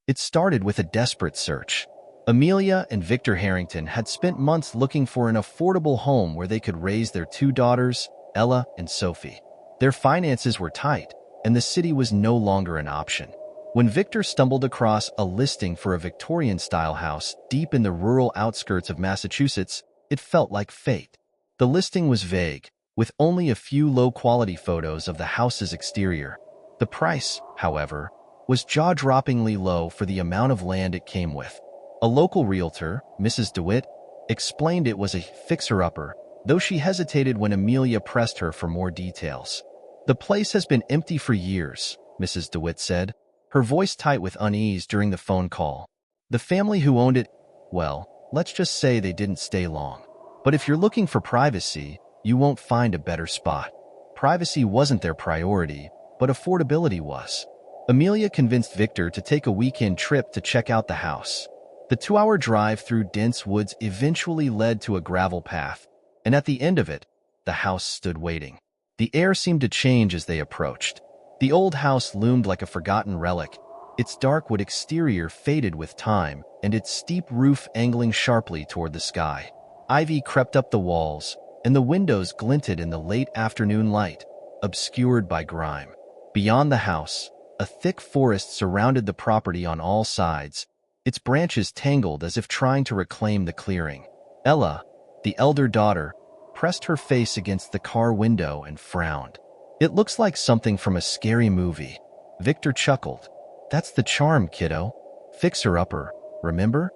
It started with a desperate search. Amelia and Victor Harrington had spent months looking for an affordable home where they could raise their two daughters, Ella and Sophie. Their finances were tight, and the city was no longer an option. When Victor stumbled across a listing for a Victorian-style house deep in the rural outskirts of Massachusetts, it felt like fate. The listing was vague, with only a few low-quality photos of the house's exterior. The price, however, was jaw-droppingly low for the amount of land it came with. A local realtor, Mrs. DeWitt, explained it was a fixer-upper, though she hesitated when Amelia pressed her for more details. "The place has been empty for years," Mrs. DeWitt said, her voice tight with unease during the phone call. "The family who owned it, well, let's just say they didn't stay long. But if you're looking for privacy, you won't find a better spot." Privacy wasn't their priority, but affordability was. Amelia convinced Victor to take a weekend trip to check out the house. The 2-hour drive through dense woods eventually led to a gravel path, and at the end of it, the house stood waiting. The air seemed to change as they approached. The old house loomed like a forgotten relic, its dark wood exterior faded with time, and its steep roof angling sharply toward the sky. Ivy crept up the walls, and the windows glinted in the late afternoon light, obscured by grime. Beyond the house, a thick forest surrounded the property on all sides, its branches tangled as if trying to reclaim the clearing. Ella, the elder daughter, pressed her face against the car window and frowned. "It looks like something from a scary movie." Victor chuckled. "That's the charm, kiddo. Fixer-upper, remember?"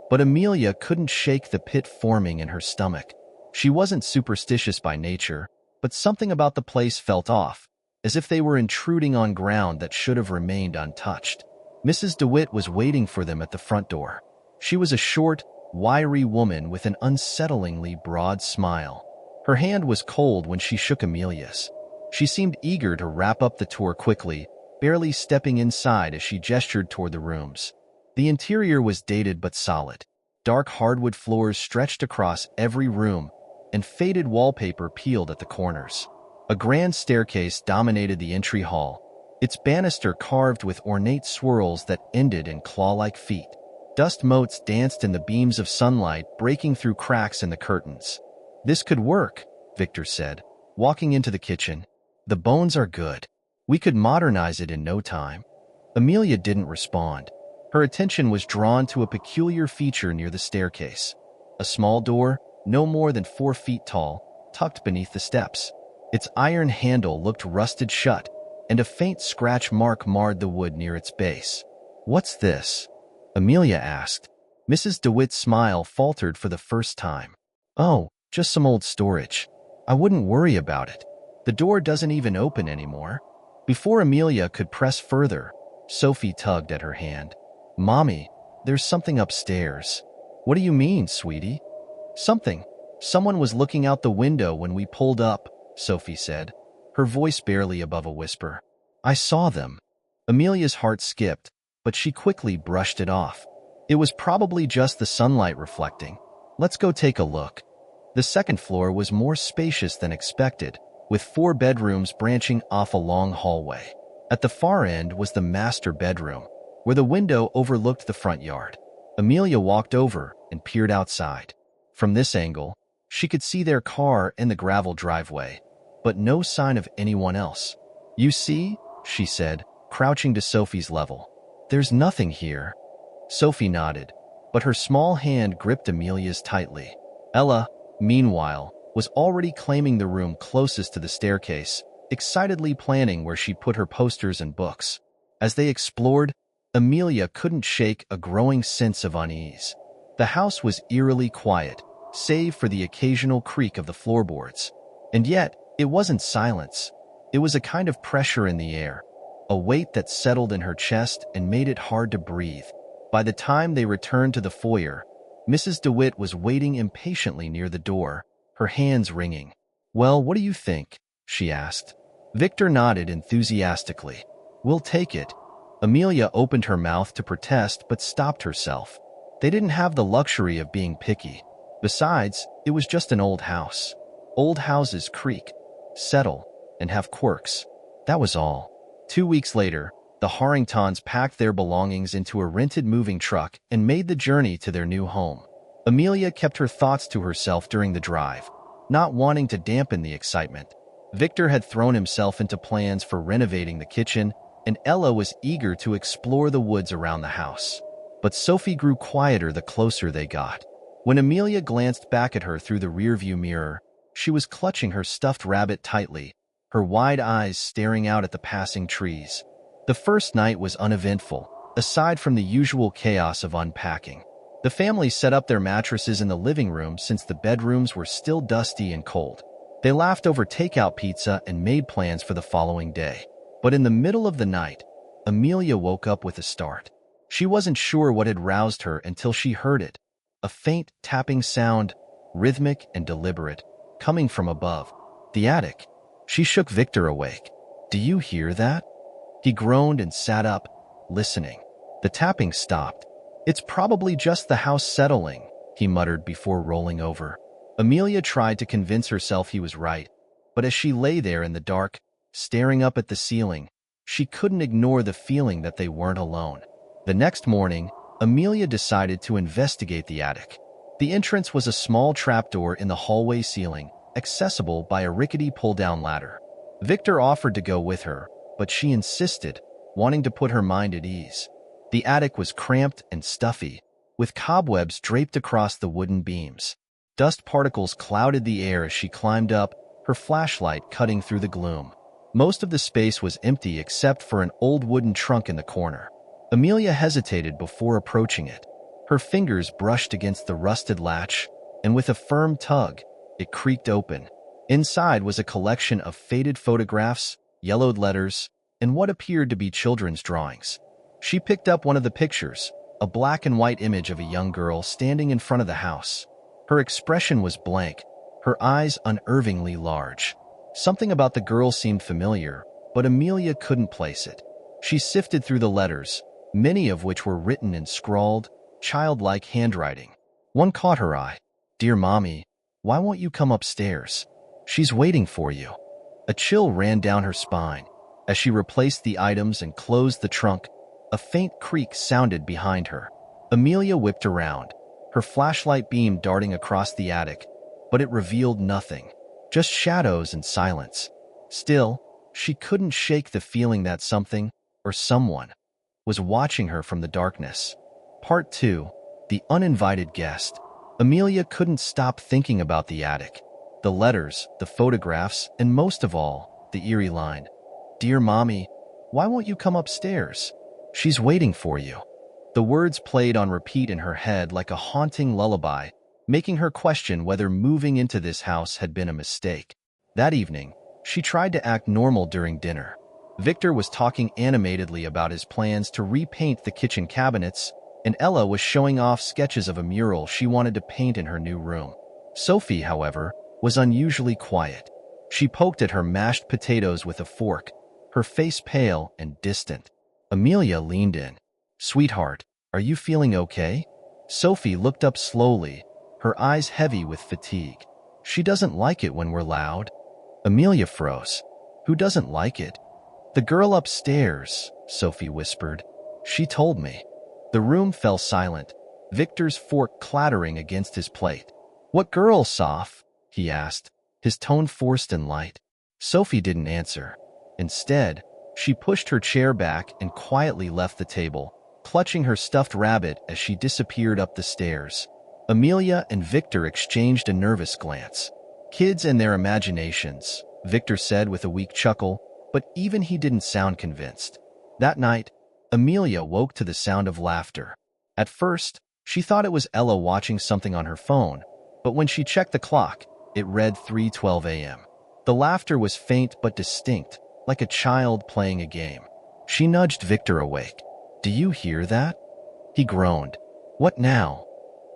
But Amelia couldn't shake the pit forming in her stomach. She wasn't superstitious by nature, but something about the place felt off, as if they were intruding on ground that should have remained untouched. Mrs. DeWitt was waiting for them at the front door. She was a short, wiry woman with an unsettlingly broad smile. Her hand was cold when she shook Amelia's. She seemed eager to wrap up the tour quickly, barely stepping inside as she gestured toward the rooms. The interior was dated but solid. Dark hardwood floors stretched across every room, and faded wallpaper peeled at the corners. A grand staircase dominated the entry hall, its banister carved with ornate swirls that ended in claw-like feet. Dust motes danced in the beams of sunlight, breaking through cracks in the curtains. "This could work," Victor said, walking into the kitchen. "The bones are good. We could modernize it in no time." Amelia didn't respond. Her attention was drawn to a peculiar feature near the staircase. A small door, no more than 4 feet tall, tucked beneath the steps. Its iron handle looked rusted shut, and a faint scratch mark marred the wood near its base. "What's this?" Amelia asked. Mrs. DeWitt's smile faltered for the first time. "Oh, just some old storage. I wouldn't worry about it. The door doesn't even open anymore." Before Amelia could press further, Sophie tugged at her hand. "Mommy, there's something upstairs." "What do you mean, sweetie?" "Something. Someone was looking out the window when we pulled up," Sophie said, her voice barely above a whisper. "I saw them." Amelia's heart skipped, but she quickly brushed it off. It was probably just the sunlight reflecting. "Let's go take a look." The second floor was more spacious than expected, with 4 bedrooms branching off a long hallway. At the far end was the master bedroom, where the window overlooked the front yard. Amelia walked over and peered outside. From this angle, she could see their car in the gravel driveway, but no sign of anyone else. "You see," she said, crouching to Sophie's level. "There's nothing here." Sophie nodded, but her small hand gripped Amelia's tightly. Ella, meanwhile, was already claiming the room closest to the staircase, excitedly planning where she'd put her posters and books. As they explored, Amelia couldn't shake a growing sense of unease. The house was eerily quiet, save for the occasional creak of the floorboards. And yet, it wasn't silence. It was a kind of pressure in the air, a weight that settled in her chest and made it hard to breathe. By the time they returned to the foyer, Mrs. DeWitt was waiting impatiently near the door, her hands wringing. "Well, what do you think?" she asked. Victor nodded enthusiastically. "We'll take it." Amelia opened her mouth to protest but stopped herself. They didn't have the luxury of being picky. Besides, it was just an old house. Old houses creak, settle, and have quirks. That was all. 2 weeks later, The Harringtons packed their belongings into a rented moving truck and made the journey to their new home. Amelia kept her thoughts to herself during the drive, not wanting to dampen the excitement. Victor had thrown himself into plans for renovating the kitchen, and Ella was eager to explore the woods around the house. But Sophie grew quieter the closer they got. When Amelia glanced back at her through the rearview mirror, she was clutching her stuffed rabbit tightly, her wide eyes staring out at the passing trees. The first night was uneventful, aside from the usual chaos of unpacking. The family set up their mattresses in the living room since the bedrooms were still dusty and cold. They laughed over takeout pizza and made plans for the following day. But in the middle of the night, Amelia woke up with a start. She wasn't sure what had roused her until she heard it. A faint tapping sound, rhythmic and deliberate, coming from above. The attic. She shook Victor awake. "Do you hear that?" He groaned and sat up, listening. The tapping stopped. "It's probably just the house settling," he muttered before rolling over. Amelia tried to convince herself he was right, but as she lay there in the dark, staring up at the ceiling, she couldn't ignore the feeling that they weren't alone. The next morning, Amelia decided to investigate the attic. The entrance was a small trapdoor in the hallway ceiling, accessible by a rickety pull-down ladder. Victor offered to go with her, but she insisted, wanting to put her mind at ease. The attic was cramped and stuffy, with cobwebs draped across the wooden beams. Dust particles clouded the air as she climbed up, her flashlight cutting through the gloom. Most of the space was empty except for an old wooden trunk in the corner. Amelia hesitated before approaching it. Her fingers brushed against the rusted latch, and with a firm tug, it creaked open. Inside was a collection of faded photographs, yellowed letters, and what appeared to be children's drawings. She picked up one of the pictures, a black and white image of a young girl standing in front of the house. Her expression was blank, her eyes unnervingly large. Something about the girl seemed familiar, but Amelia couldn't place it. She sifted through the letters, many of which were written in scrawled, childlike handwriting. One caught her eye. "Dear Mommy, why won't you come upstairs? She's waiting for you." A chill ran down her spine. As she replaced the items and closed the trunk, a faint creak sounded behind her. Amelia whipped around, her flashlight beam darting across the attic, but it revealed nothing, just shadows and silence. Still, she couldn't shake the feeling that something, or someone, was watching her from the darkness. Part 2. The Uninvited Guest. Amelia couldn't stop thinking about the attic. The letters, the photographs, and most of all, the eerie line. "Dear Mommy, why won't you come upstairs? She's waiting for you." The words played on repeat in her head like a haunting lullaby, making her question whether moving into this house had been a mistake. That evening, she tried to act normal during dinner. Victor was talking animatedly about his plans to repaint the kitchen cabinets, and Ella was showing off sketches of a mural she wanted to paint in her new room. Sophie, however, was unusually quiet. She poked at her mashed potatoes with a fork, her face pale and distant. Amelia leaned in. "Sweetheart, are you feeling okay?" Sophie looked up slowly, her eyes heavy with fatigue. "She doesn't like it when we're loud." Amelia froze. "Who doesn't like it?" "The girl upstairs," Sophie whispered. "She told me." The room fell silent, Victor's fork clattering against his plate. "What girl, Soph?" he asked, his tone forced and light. Sophie didn't answer. Instead, she pushed her chair back and quietly left the table, clutching her stuffed rabbit as she disappeared up the stairs. Amelia and Victor exchanged a nervous glance. "Kids and their imaginations," Victor said with a weak chuckle, but even he didn't sound convinced. That night, Amelia woke to the sound of laughter. At first, she thought it was Ella watching something on her phone, but when she checked the clock, it read 3:12 a.m. The laughter was faint but distinct, like a child playing a game. She nudged Victor awake. "Do you hear that?" He groaned. "What now?"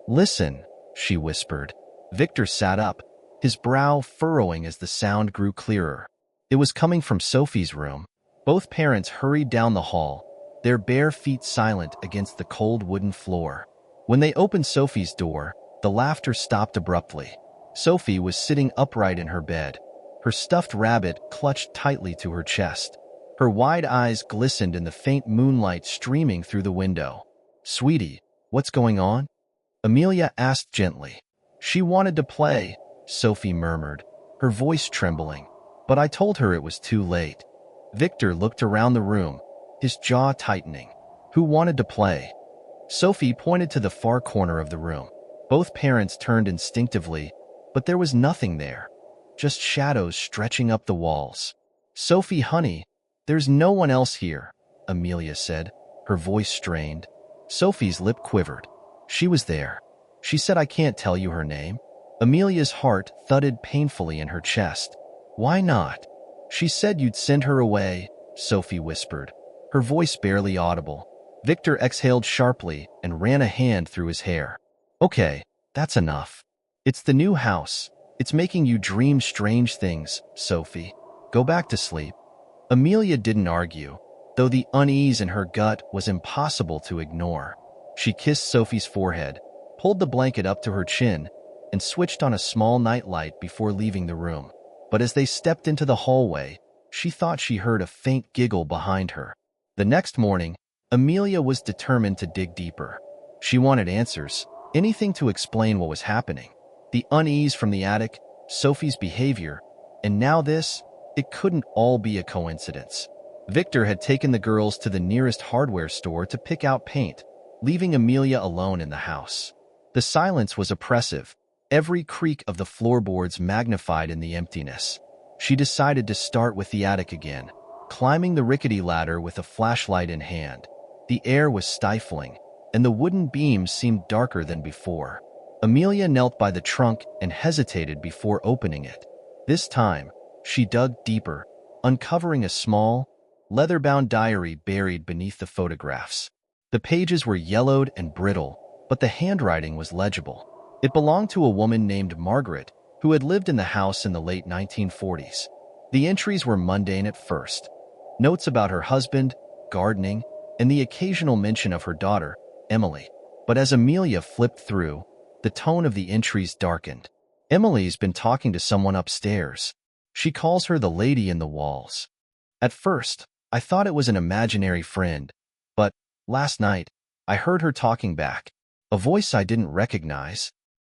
"Listen," she whispered. Victor sat up, his brow furrowing as the sound grew clearer. It was coming from Sophie's room. Both parents hurried down the hall, their bare feet silent against the cold wooden floor. When they opened Sophie's door, the laughter stopped abruptly. Sophie was sitting upright in her bed, her stuffed rabbit clutched tightly to her chest. Her wide eyes glistened in the faint moonlight streaming through the window. "Sweetie, what's going on?" Amelia asked gently. "She wanted to play," Sophie murmured, her voice trembling. "But I told her it was too late." Victor looked around the room, his jaw tightening. "Who wanted to play?" Sophie pointed to the far corner of the room. Both parents turned instinctively, but there was nothing there, just shadows stretching up the walls. "Sophie, honey, there's no one else here," Amelia said, her voice strained. Sophie's lip quivered. "She was there. She said I can't tell you her name." Amelia's heart thudded painfully in her chest. "Why not?" "She said you'd send her away," Sophie whispered, her voice barely audible. Victor exhaled sharply and ran a hand through his hair. "Okay, that's enough. It's the new house. It's making you dream strange things, Sophie. Go back to sleep." Amelia didn't argue, though the unease in her gut was impossible to ignore. She kissed Sophie's forehead, pulled the blanket up to her chin, and switched on a small nightlight before leaving the room. But as they stepped into the hallway, she thought she heard a faint giggle behind her. The next morning, Amelia was determined to dig deeper. She wanted answers, anything to explain what was happening. The unease from the attic, Sophie's behavior, and now this, it couldn't all be a coincidence. Victor had taken the girls to the nearest hardware store to pick out paint, leaving Amelia alone in the house. The silence was oppressive, every creak of the floorboards magnified in the emptiness. She decided to start with the attic again, climbing the rickety ladder with a flashlight in hand. The air was stifling, and the wooden beams seemed darker than before. Amelia knelt by the trunk and hesitated before opening it. This time, she dug deeper, uncovering a small, leather-bound diary buried beneath the photographs. The pages were yellowed and brittle, but the handwriting was legible. It belonged to a woman named Margaret, who had lived in the house in the late 1940s. The entries were mundane at first. Notes about her husband, gardening, and the occasional mention of her daughter, Emily. But as Amelia flipped through, the tone of the entries darkened. "Emily's been talking to someone upstairs. She calls her the lady in the walls. At first, I thought it was an imaginary friend, but last night, I heard her talking back, a voice I didn't recognize."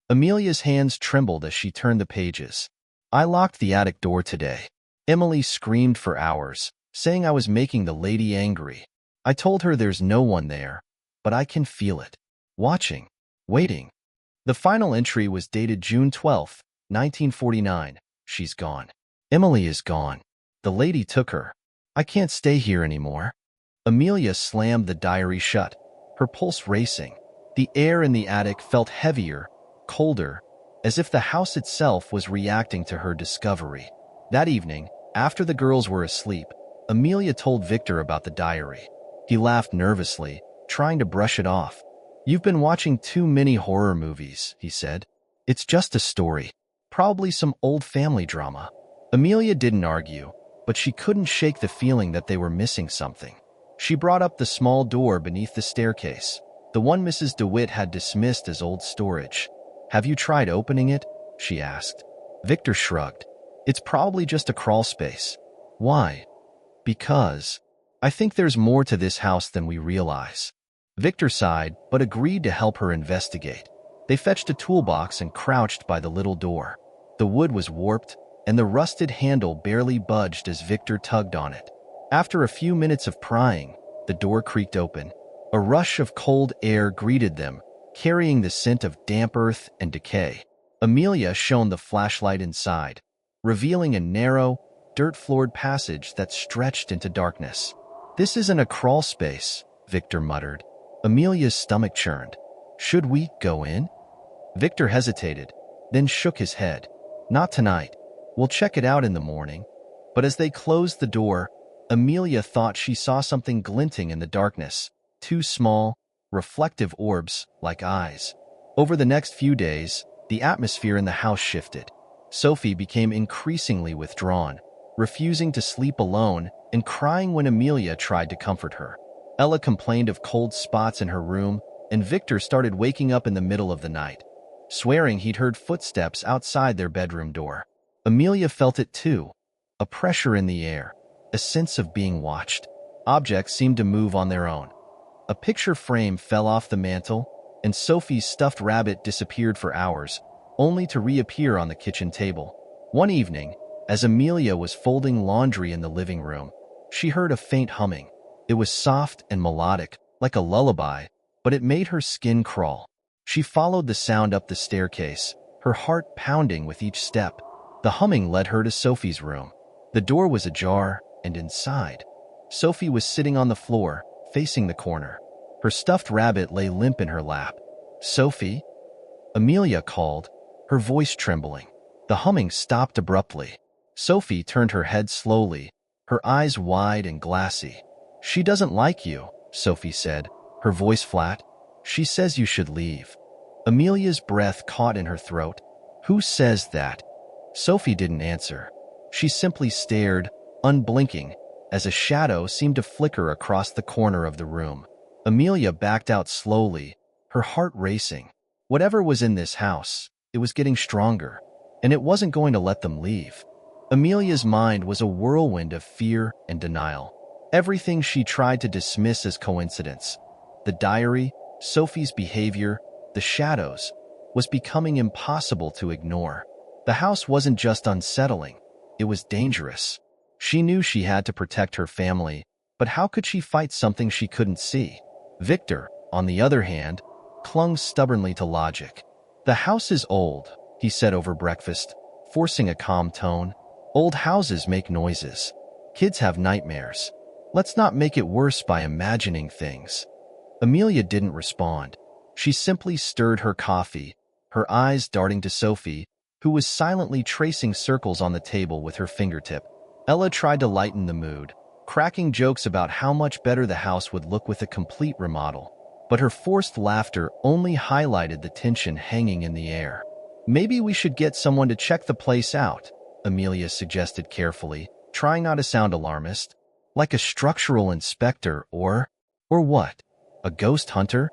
Amelia's hands trembled as she turned the pages. "I locked the attic door today. Emily screamed for hours, saying I was making the lady angry. I told her there's no one there, but I can feel it. Watching, waiting." The final entry was dated June 12, 1949. "She's gone. Emily is gone. The lady took her. I can't stay here anymore." Amelia slammed the diary shut, her pulse racing. The air in the attic felt heavier, colder, as if the house itself was reacting to her discovery. That evening, after the girls were asleep, Amelia told Victor about the diary. He laughed nervously, trying to brush it off. "You've been watching too many horror movies," he said. "It's just a story. Probably some old family drama." Amelia didn't argue, but she couldn't shake the feeling that they were missing something. She brought up the small door beneath the staircase, the one Mrs. DeWitt had dismissed as old storage. "Have you tried opening it?" she asked. Victor shrugged. "It's probably just a crawl space." "Why?" "Because I think there's more to this house than we realize." Victor sighed, but agreed to help her investigate. They fetched a toolbox and crouched by the little door. The wood was warped, and the rusted handle barely budged as Victor tugged on it. After a few minutes of prying, the door creaked open. A rush of cold air greeted them, carrying the scent of damp earth and decay. Amelia shone the flashlight inside, revealing a narrow, dirt-floored passage that stretched into darkness. "This isn't a crawl space," Victor muttered. Amelia's stomach churned. "Should we go in?" Victor hesitated, then shook his head. "Not tonight. We'll check it out in the morning." But as they closed the door, Amelia thought she saw something glinting in the darkness. Two small, reflective orbs, like eyes. Over the next few days, the atmosphere in the house shifted. Sophie became increasingly withdrawn, refusing to sleep alone and crying when Amelia tried to comfort her. Ella complained of cold spots in her room, and Victor started waking up in the middle of the night, swearing he'd heard footsteps outside their bedroom door. Amelia felt it too, a pressure in the air, a sense of being watched. Objects seemed to move on their own. A picture frame fell off the mantel, and Sophie's stuffed rabbit disappeared for hours, only to reappear on the kitchen table. One evening, as Amelia was folding laundry in the living room, she heard a faint humming. It was soft and melodic, like a lullaby, but it made her skin crawl. She followed the sound up the staircase, her heart pounding with each step. The humming led her to Sophie's room. The door was ajar, and inside, Sophie was sitting on the floor, facing the corner. Her stuffed rabbit lay limp in her lap. "Sophie?" Amelia called, her voice trembling. The humming stopped abruptly. Sophie turned her head slowly, her eyes wide and glassy. "She doesn't like you," Sophie said, her voice flat. "She says you should leave." Amelia's breath caught in her throat. "Who says that?" Sophie didn't answer. She simply stared, unblinking, as a shadow seemed to flicker across the corner of the room. Amelia backed out slowly, her heart racing. Whatever was in this house, it was getting stronger, and it wasn't going to let them leave. Amelia's mind was a whirlwind of fear and denial. Everything she tried to dismiss as coincidence, the diary, Sophie's behavior, the shadows, was becoming impossible to ignore. The house wasn't just unsettling, it was dangerous. She knew she had to protect her family, but how could she fight something she couldn't see? Victor, on the other hand, clung stubbornly to logic. "The house is old," he said over breakfast, forcing a calm tone. "Old houses make noises. Kids have nightmares. Let's not make it worse by imagining things." Amelia didn't respond. She simply stirred her coffee, her eyes darting to Sophie, who was silently tracing circles on the table with her fingertip. Ella tried to lighten the mood, cracking jokes about how much better the house would look with a complete remodel. But her forced laughter only highlighted the tension hanging in the air. "Maybe we should get someone to check the place out," Amelia suggested carefully, trying not to sound alarmist. "Like a structural inspector or what? A ghost hunter?"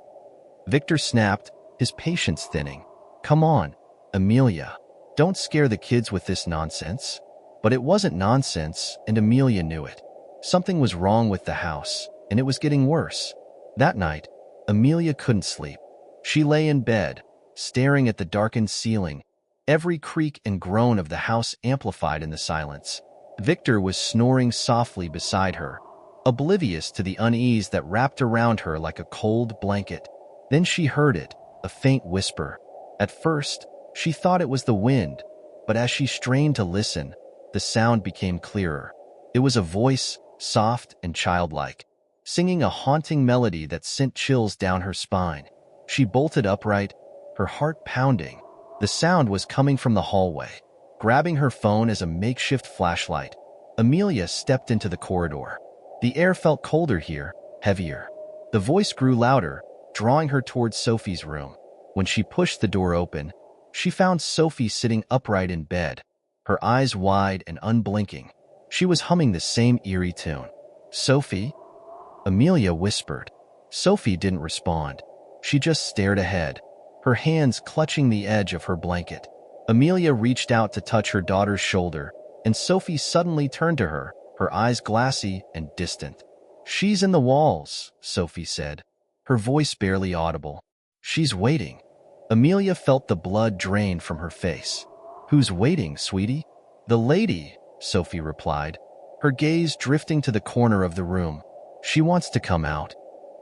Victor snapped, his patience thinning. "Come on, Amelia. Don't scare the kids with this nonsense." But it wasn't nonsense, and Amelia knew it. Something was wrong with the house, and it was getting worse. That night, Amelia couldn't sleep. She lay in bed, staring at the darkened ceiling, every creak and groan of the house amplified in the silence. Victor was snoring softly beside her, oblivious to the unease that wrapped around her like a cold blanket. Then she heard it, a faint whisper. At first, she thought it was the wind, but as she strained to listen, the sound became clearer. It was a voice, soft and childlike, singing a haunting melody that sent chills down her spine. She bolted upright, her heart pounding. The sound was coming from the hallway. Grabbing her phone as a makeshift flashlight, Amelia stepped into the corridor. The air felt colder here, heavier. The voice grew louder, drawing her towards Sophie's room. When she pushed the door open, she found Sophie sitting upright in bed, her eyes wide and unblinking. She was humming the same eerie tune. "Sophie?" Amelia whispered. Sophie didn't respond. She just stared ahead, her hands clutching the edge of her blanket. Amelia reached out to touch her daughter's shoulder, and Sophie suddenly turned to her, her eyes glassy and distant. "She's in the walls," Sophie said, her voice barely audible. "She's waiting." Amelia felt the blood drain from her face. "Who's waiting, sweetie?" "The lady," Sophie replied, her gaze drifting to the corner of the room. "She wants to come out."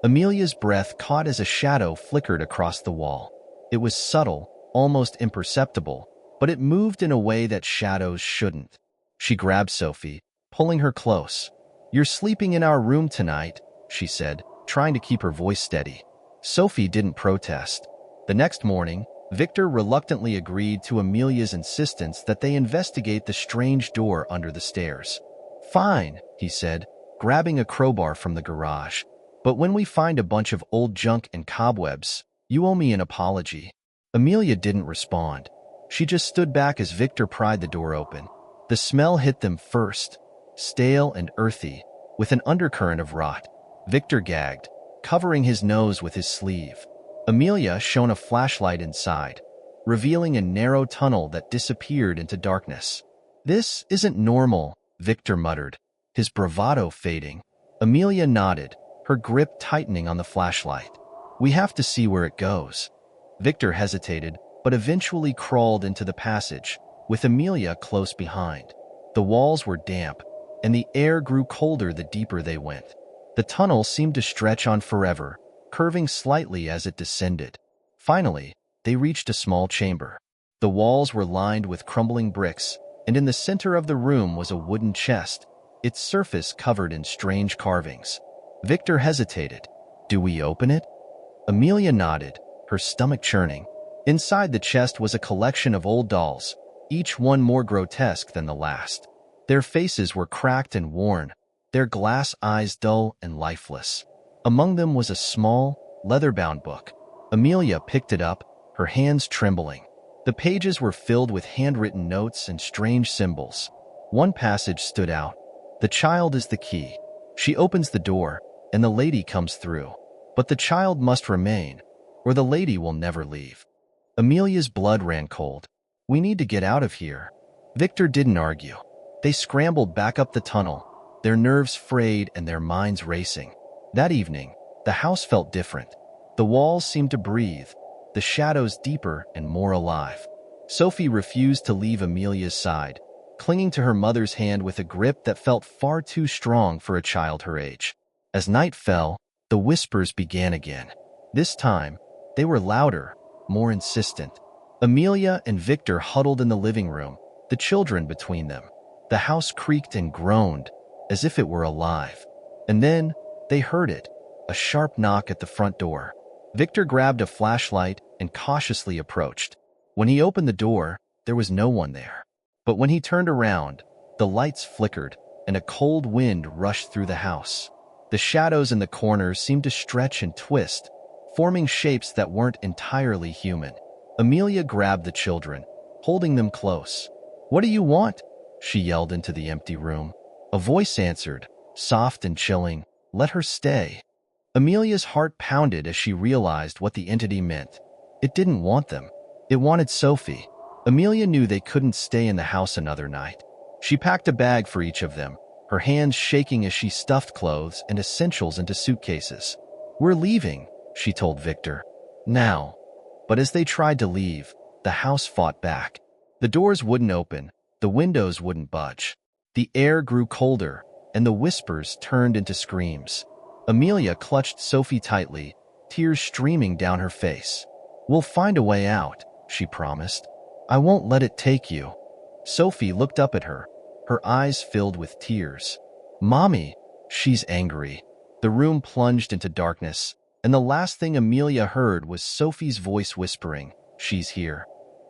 Amelia's breath caught as a shadow flickered across the wall. It was subtle, almost imperceptible, but it moved in a way that shadows shouldn't. She grabbed Sophie, pulling her close. "You're sleeping in our room tonight," she said, trying to keep her voice steady. Sophie didn't protest. The next morning, Victor reluctantly agreed to Amelia's insistence that they investigate the strange door under the stairs. "Fine," he said, grabbing a crowbar from the garage. "But when we find a bunch of old junk and cobwebs, you owe me an apology." Amelia didn't respond. She just stood back as Victor pried the door open. The smell hit them first, stale and earthy, with an undercurrent of rot. Victor gagged, covering his nose with his sleeve. Amelia shone a flashlight inside, revealing a narrow tunnel that disappeared into darkness. "This isn't normal," Victor muttered. his bravado fading. Amelia nodded, her grip tightening on the flashlight. We have to see where it goes. Victor hesitated, but eventually crawled into the passage, with Amelia close behind. The walls were damp, and the air grew colder the deeper they went. The tunnel seemed to stretch on forever, curving slightly as it descended. Finally, they reached a small chamber. The walls were lined with crumbling bricks, and in the center of the room was a wooden chest, its surface covered in strange carvings. Victor hesitated. Do we open it? Amelia nodded, her stomach churning. Inside the chest was a collection of old dolls, each one more grotesque than the last. Their faces were cracked and worn, their glass eyes dull and lifeless. Among them was a small, leather-bound book. Amelia picked it up, her hands trembling. The pages were filled with handwritten notes and strange symbols. One passage stood out. The child is the key. She opens the door, and the lady comes through. But the child must remain, or the lady will never leave. Amelia's blood ran cold. We need to get out of here. Victor didn't argue. They scrambled back up the tunnel, their nerves frayed and their minds racing. That evening, the house felt different. The walls seemed to breathe, the shadows deeper and more alive. Sophie refused to leave Amelia's side, clinging to her mother's hand with a grip that felt far too strong for a child her age. As night fell, the whispers began again. This time, they were louder, more insistent. Amelia and Victor huddled in the living room, the children between them. The house creaked and groaned, as if it were alive. And then, they heard it, a sharp knock at the front door. Victor grabbed a flashlight and cautiously approached. When he opened the door, there was no one there. But when he turned around, the lights flickered, and a cold wind rushed through the house. The shadows in the corners seemed to stretch and twist, forming shapes that weren't entirely human. Amelia grabbed the children, holding them close. "What do you want?" she yelled into the empty room. A voice answered, soft and chilling, "Let her stay." Amelia's heart pounded as she realized what the entity meant. It didn't want them. It wanted Sophie. Amelia knew they couldn't stay in the house another night. She packed a bag for each of them, her hands shaking as she stuffed clothes and essentials into suitcases. "We're leaving," she told Victor. "Now." But as they tried to leave, the house fought back. The doors wouldn't open, the windows wouldn't budge. The air grew colder, and the whispers turned into screams. Amelia clutched Sophie tightly, tears streaming down her face. "We'll find a way out," she promised. "I won't let it take you." Sophie looked up at her, her eyes filled with tears. "Mommy," she's angry. The room plunged into darkness, and the last thing Amelia heard was Sophie's voice whispering, "She's here."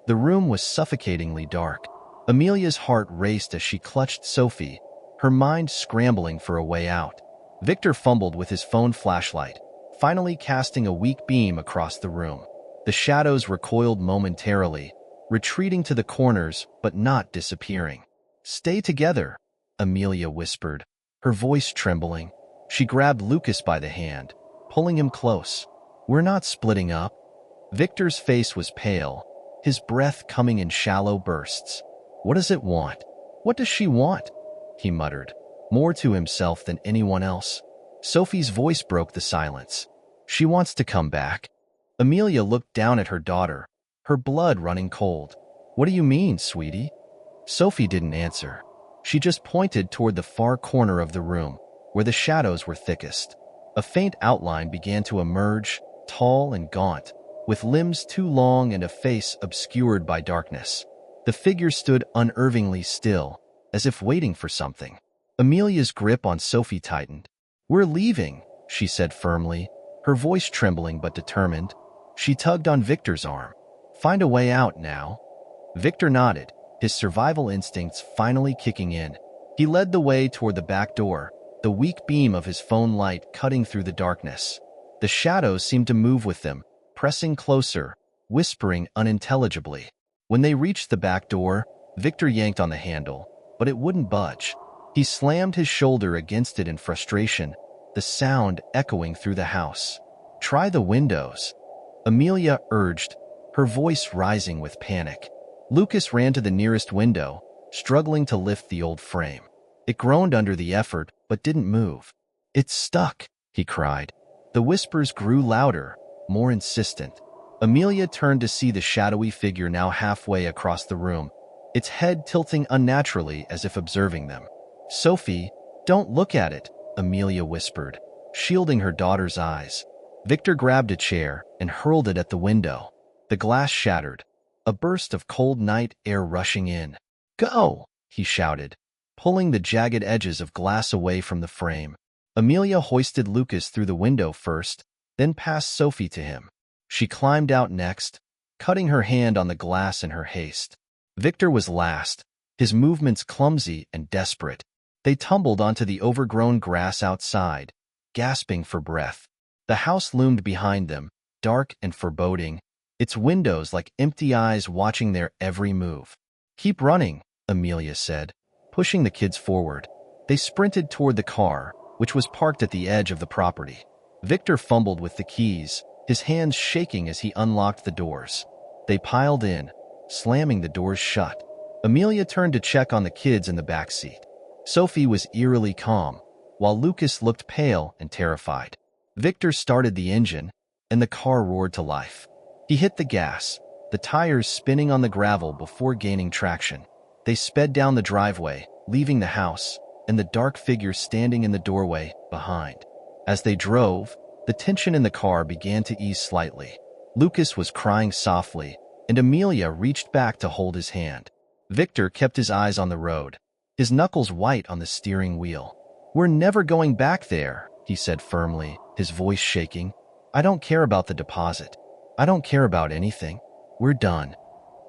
The room was suffocatingly dark. Amelia's heart raced as she clutched Sophie, her mind scrambling for a way out. Victor fumbled with his phone flashlight, finally casting a weak beam across the room. The shadows recoiled momentarily, retreating to the corners but not disappearing. "Stay together," Amelia whispered, her voice trembling. She grabbed Lucas by the hand, pulling him close. "We're not splitting up." Victor's face was pale, his breath coming in shallow bursts. "What does it want? What does she want?" he muttered, more to himself than anyone else. Sophie's voice broke the silence. "She wants to come back." Amelia looked down at her daughter, her blood running cold. "What do you mean, sweetie?" Sophie didn't answer. She just pointed toward the far corner of the room, where the shadows were thickest. A faint outline began to emerge, tall and gaunt, with limbs too long and a face obscured by darkness. The figure stood unnervingly still, as if waiting for something. Amelia's grip on Sophie tightened. "We're leaving," she said firmly, her voice trembling but determined. She tugged on Victor's arm. "Find a way out now." Victor nodded, his survival instincts finally kicking in. He led the way toward the back door, the weak beam of his phone light cutting through the darkness. The shadows seemed to move with them, pressing closer, whispering unintelligibly. When they reached the back door, Victor yanked on the handle, but it wouldn't budge. He slammed his shoulder against it in frustration, the sound echoing through the house. "Try the windows," Amelia urged, her voice rising with panic. Lucas ran to the nearest window, struggling to lift the old frame. It groaned under the effort, but didn't move. "It's stuck," he cried. The whispers grew louder, more insistent. Amelia turned to see the shadowy figure now halfway across the room, its head tilting unnaturally as if observing them. "Sophie, don't look at it," Amelia whispered, shielding her daughter's eyes. Victor grabbed a chair and hurled it at the window. The glass shattered, a burst of cold night air rushing in. "Go!" he shouted, pulling the jagged edges of glass away from the frame. Amelia hoisted Lucas through the window first, then passed Sophie to him. She climbed out next, cutting her hand on the glass in her haste. Victor was last, his movements clumsy and desperate. They tumbled onto the overgrown grass outside, gasping for breath. The house loomed behind them, dark and foreboding, its windows like empty eyes watching their every move. "Keep running," Amelia said, pushing the kids forward. They sprinted toward the car, which was parked at the edge of the property. Victor fumbled with the keys, his hands shaking as he unlocked the doors. They piled in, slamming the doors shut. Amelia turned to check on the kids in the back seat. Sophie was eerily calm, while Lucas looked pale and terrified. Victor started the engine, and the car roared to life. He hit the gas, the tires spinning on the gravel before gaining traction. They sped down the driveway, leaving the house, and the dark figure standing in the doorway behind. As they drove, the tension in the car began to ease slightly. Lucas was crying softly, and Amelia reached back to hold his hand. Victor kept his eyes on the road, his knuckles white on the steering wheel. "We're never going back there," he said firmly, his voice shaking. "I don't care about the deposit. I don't care about anything. We're done."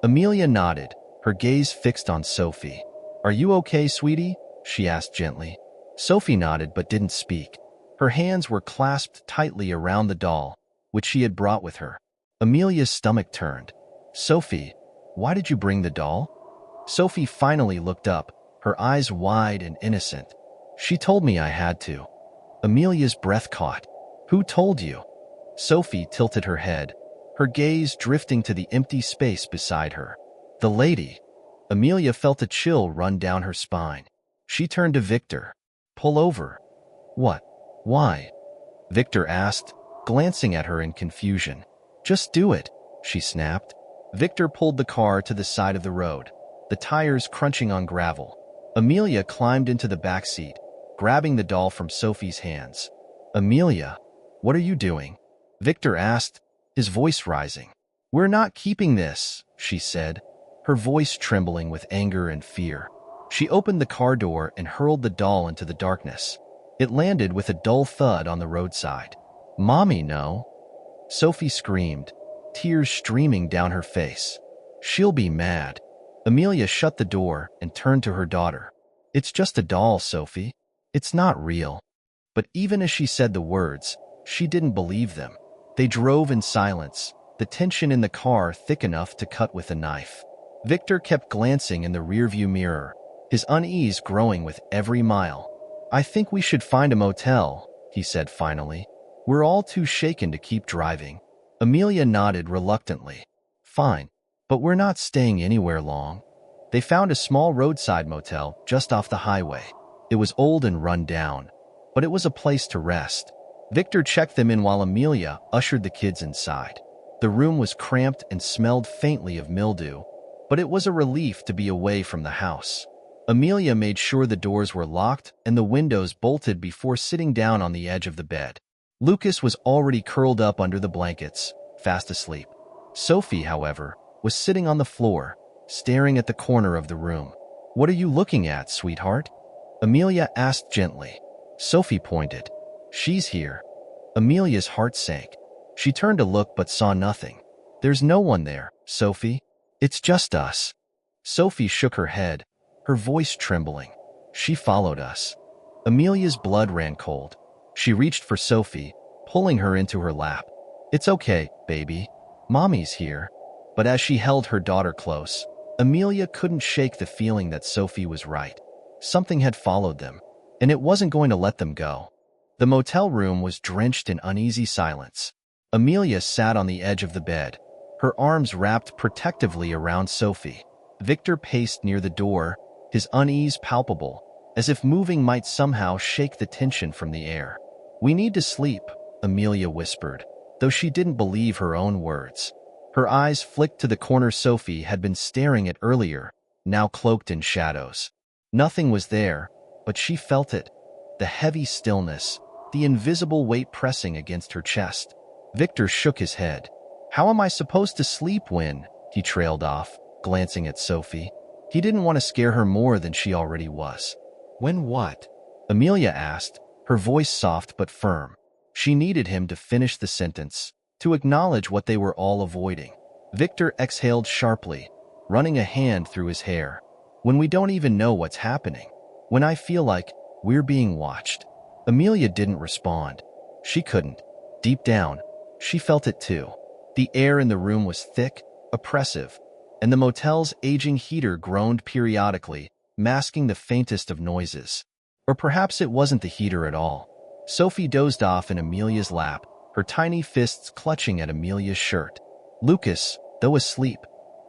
Amelia nodded, her gaze fixed on Sophie. "Are you okay, sweetie?" she asked gently. Sophie nodded but didn't speak. Her hands were clasped tightly around the doll, which she had brought with her. Amelia's stomach turned. "Sophie, why did you bring the doll?" Sophie finally looked up, her eyes wide and innocent. "She told me I had to." Amelia's breath caught. "Who told you?" Sophie tilted her head, her gaze drifting to the empty space beside her. "The lady." Amelia felt a chill run down her spine. She turned to Victor. "Pull over." "What? Why?" Victor asked, glancing at her in confusion. "Just do it," she snapped. Victor pulled the car to the side of the road, the tires crunching on gravel. Amelia climbed into the back seat, grabbing the doll from Sophie's hands. "Amelia, what are you doing?" Victor asked, his voice rising. "We're not keeping this," she said, her voice trembling with anger and fear. She opened the car door and hurled the doll into the darkness. It landed with a dull thud on the roadside. "Mommy, no." Sophie screamed, tears streaming down her face. "She'll be mad." Amelia shut the door and turned to her daughter. "It's just a doll, Sophie. It's not real." But even as she said the words, she didn't believe them. They drove in silence, the tension in the car thick enough to cut with a knife. Victor kept glancing in the rearview mirror, his unease growing with every mile. "I think we should find a motel," he said finally. "We're all too shaken to keep driving." Amelia nodded reluctantly. "Fine, but we're not staying anywhere long." They found a small roadside motel just off the highway. It was old and run down, but it was a place to rest. Victor checked them in while Amelia ushered the kids inside. The room was cramped and smelled faintly of mildew, but it was a relief to be away from the house. Amelia made sure the doors were locked and the windows bolted before sitting down on the edge of the bed. Lucas was already curled up under the blankets, fast asleep. Sophie, however, was sitting on the floor, staring at the corner of the room. "What are you looking at, sweetheart?" Amelia asked gently. Sophie pointed. "She's here." Amelia's heart sank. She turned to look but saw nothing. "There's no one there, Sophie. It's just us." Sophie shook her head, her voice trembling. "She followed us." Amelia's blood ran cold. She reached for Sophie, pulling her into her lap. "It's okay, baby. Mommy's here." But as she held her daughter close, Amelia couldn't shake the feeling that Sophie was right. Something had followed them, and it wasn't going to let them go. The motel room was drenched in uneasy silence. Amelia sat on the edge of the bed, her arms wrapped protectively around Sophie. Victor paced near the door, his unease palpable, as if moving might somehow shake the tension from the air. "We need to sleep," Amelia whispered, though she didn't believe her own words. Her eyes flicked to the corner Sophie had been staring at earlier, now cloaked in shadows. Nothing was there, but she felt it. The heavy stillness, the invisible weight pressing against her chest. Victor shook his head. "How am I supposed to sleep when?" he trailed off, glancing at Sophie. He didn't want to scare her more than she already was. "When what?" Amelia asked, her voice soft but firm. She needed him to finish the sentence, to acknowledge what they were all avoiding. Victor exhaled sharply, running a hand through his hair. "When we don't even know what's happening. When I feel like we're being watched." Amelia didn't respond. She couldn't. Deep down, she felt it too. The air in the room was thick, oppressive, and the motel's aging heater groaned periodically, masking the faintest of noises. Or perhaps it wasn't the heater at all. Sophie dozed off in Amelia's lap, her tiny fists clutching at Amelia's shirt. Lucas, though asleep,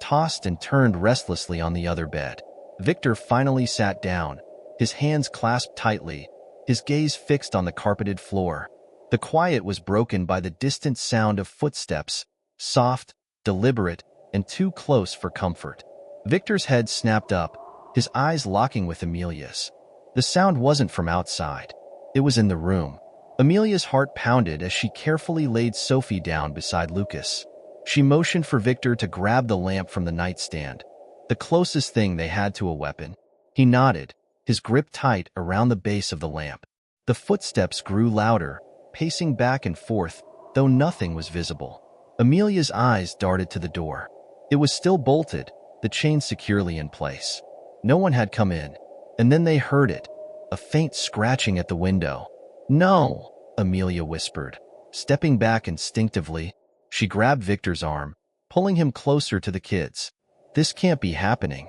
tossed and turned restlessly on the other bed. Victor finally sat down, his hands clasped tightly, his gaze fixed on the carpeted floor. The quiet was broken by the distant sound of footsteps, soft, deliberate, and too close for comfort. Victor's head snapped up, his eyes locking with Amelia's. The sound wasn't from outside. It was in the room. Amelia's heart pounded as she carefully laid Sophie down beside Lucas. She motioned for Victor to grab the lamp from the nightstand, the closest thing they had to a weapon. He nodded, his grip tight around the base of the lamp. The footsteps grew louder, pacing back and forth, though nothing was visible. Amelia's eyes darted to the door. It was still bolted, the chain securely in place. No one had come in, and then they heard it, a faint scratching at the window. "No," Amelia whispered. Stepping back instinctively, she grabbed Victor's arm, pulling him closer to the kids. "This can't be happening."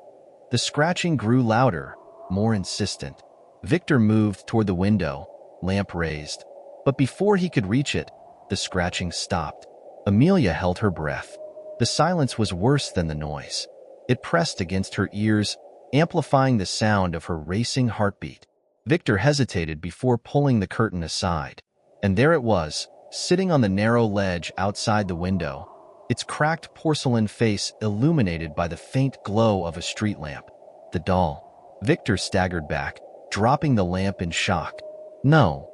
The scratching grew louder, more insistent. Victor moved toward the window, lamp raised. But before he could reach it, the scratching stopped. Amelia held her breath. The silence was worse than the noise. It pressed against her ears, amplifying the sound of her racing heartbeat. Victor hesitated before pulling the curtain aside. And there it was, sitting on the narrow ledge outside the window, its cracked porcelain face illuminated by the faint glow of a street lamp. The doll. Victor staggered back, dropping the lamp in shock. "No,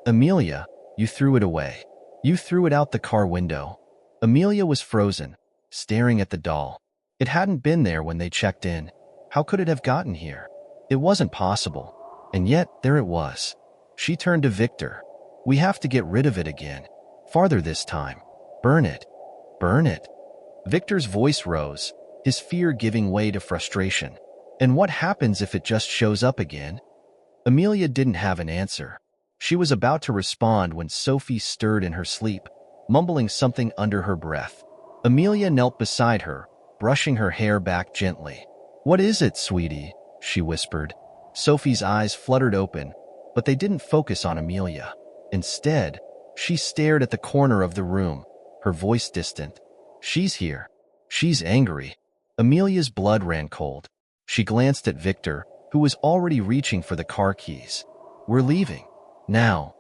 Amelia, you threw it away. You threw it out the car window." Amelia was frozen, staring at the doll. It hadn't been there when they checked in. How could it have gotten here? It wasn't possible. And yet, there it was. She turned to Victor. "We have to get rid of it again. Farther this time. Burn it. Burn it." Victor's voice rose, his fear giving way to frustration. "And what happens if it just shows up again?" Amelia didn't have an answer. She was about to respond when Sophie stirred in her sleep, mumbling something under her breath. Amelia knelt beside her, brushing her hair back gently. "What is it, sweetie?" she whispered. Sophie's eyes fluttered open, but they didn't focus on Amelia. Instead, she stared at the corner of the room, her voice distant. "She's here. She's angry." Amelia's blood ran cold. She glanced at Victor, who was already reaching for the car keys. "We're leaving. Now."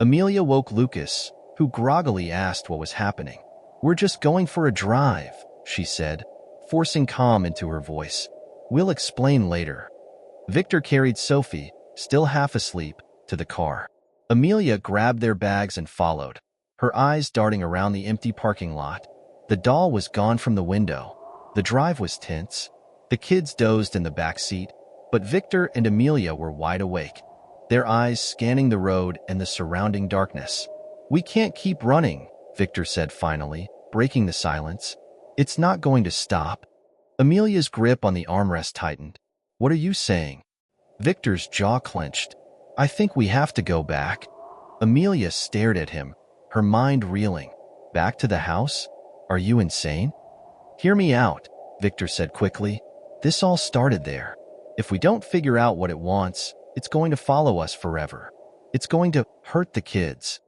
Amelia woke Lucas, who groggily asked what was happening. "We're just going for a drive," she said, forcing calm into her voice. "We'll explain later." Victor carried Sophie, still half asleep, to the car. Amelia grabbed their bags and followed, her eyes darting around the empty parking lot. The doll was gone from the window. The drive was tense. The kids dozed in the back seat, but Victor and Amelia were wide awake, their eyes scanning the road and the surrounding darkness. "We can't keep running," Victor said finally, breaking the silence. "It's not going to stop." Amelia's grip on the armrest tightened. "What are you saying?" Victor's jaw clenched. "I think we have to go back." Amelia stared at him, her mind reeling. "Back to the house? Are you insane?" "Hear me out," Victor said quickly. "This all started there. If we don't figure out what it wants, it's going to follow us forever. It's going to hurt the kids."